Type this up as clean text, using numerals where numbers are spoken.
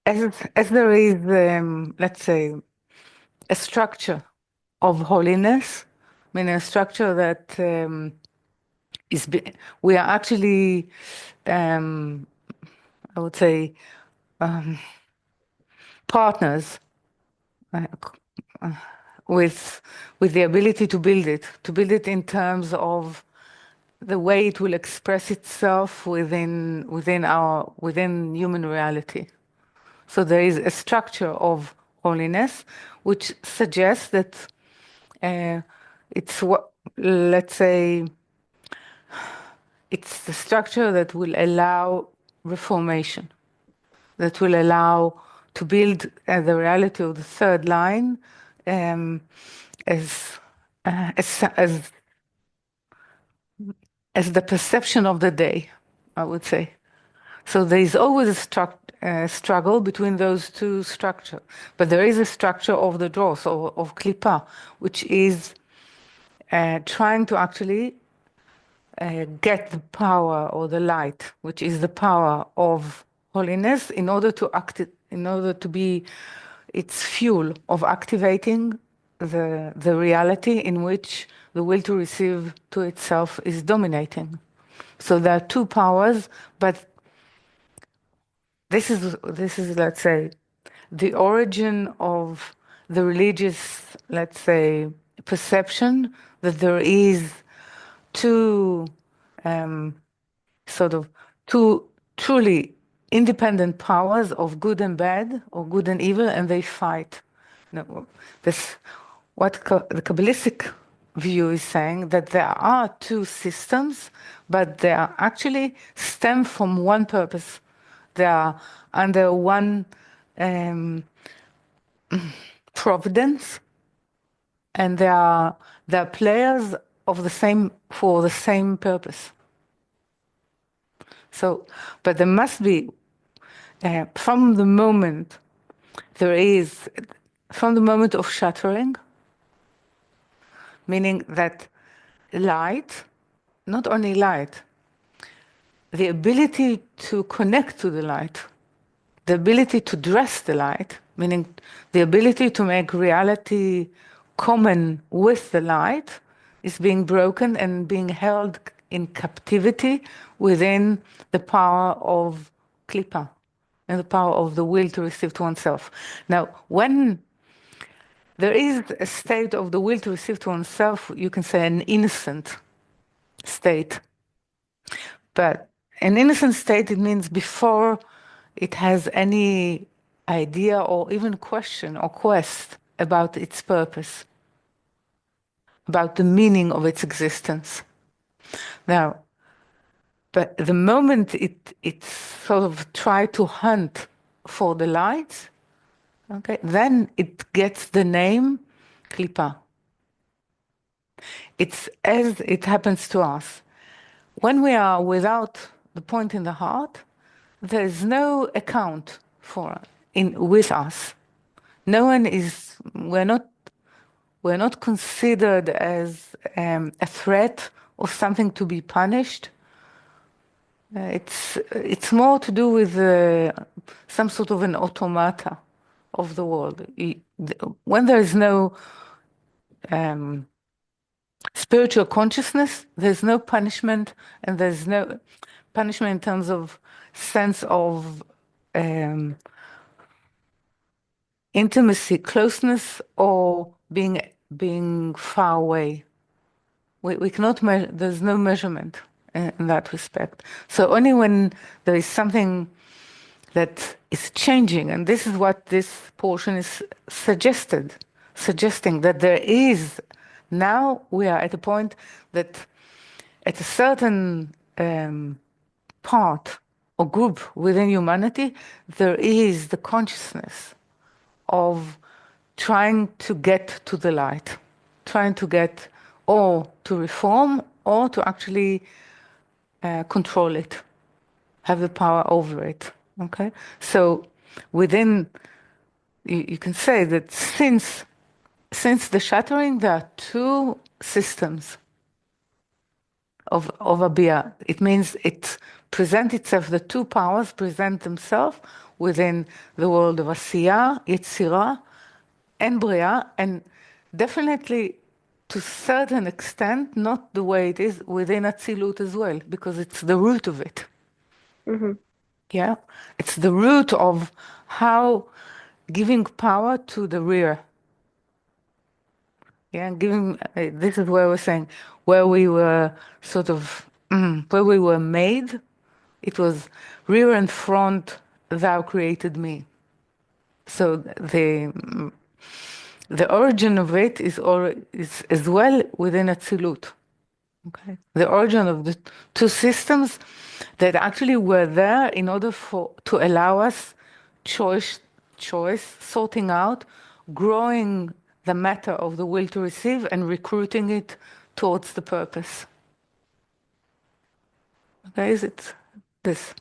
as there is, let's say, a structure of holiness, meaning a structure that we are actually, um, I would say, um, partners uh, with the ability to build it in terms of the way it will express itself within human reality. So there is a structure of holiness which suggests that it's what, let's say, it's the structure that will allow reformation, that will allow to build the reality of the third line um, as, as as the perception of the day, I would say. So there is always a struggle between those two structures, but there is a structure of the draw, so of Klippa, which is trying to actually get the power or the light, which is the power of holiness, in order to in order to be its fuel of activating the reality in which the will to receive to itself is dominating. So there are two powers, but this is, let's say, the origin of the religious, let's say, perception that there is two um, sort of two truly independent powers of good and bad or good and evil, and they fight. No, this the Kabbalistic view is saying that there are two systems, but they are actually stem from one purpose. They are under one um, providence, and they are players of the same for the same purpose. So, but there must be from the moment there is from the moment of shattering, meaning that light, not only light, the ability to connect to the light, the ability to dress the light, meaning the ability to make reality common with the light, is being broken and being held in captivity within the power of Klippa and the power of the will to receive to oneself. Now, when there is a state of the will to receive to oneself, you can say an innocent state. But an innocent state, it means before it has any idea or even question or quest about its purpose, about the meaning of its existence. Now, but the moment it sort of try to hunt for the light, okay, then it gets the name Klippa. It's as it happens to us. When we are without the point in the heart, there is no account for with us. No one is. We're not considered as a threat or something to be punished. It's more to do with some sort of an automata of the world. When there is no spiritual consciousness, there's no punishment, and there's no punishment in terms of sense of um, intimacy, closeness, or being far away. We cannot measure. There's no measurement in that respect. So only when there is something that is changing, and this is what this portion is suggesting that there is. Now we are at a point that at a certain part or group within humanity, there is the consciousness of trying to get to the light, trying to get or to reform or to actually control it, have the power over it. Okay, so within you can say that since the shattering, there are two systems of a bia. It means it presents itself, the two powers present themselves within the world of Asiya, Yetzirah, and Bria, and definitely to a certain extent, not the way it is within Atzilut as well, because it's the root of it. Mm-hmm. Yeah, it's the root of how giving power to the rear. Yeah, giving, this is where we're saying, where we were sort of, where we were made, it was rear and front, thou created me. So the origin of it is as well within Atzilut. Okay. The origin of the two systems that actually were there in order to allow us choice, sorting out, growing the matter of the will to receive and recruiting it towards the purpose. Okay, is it this?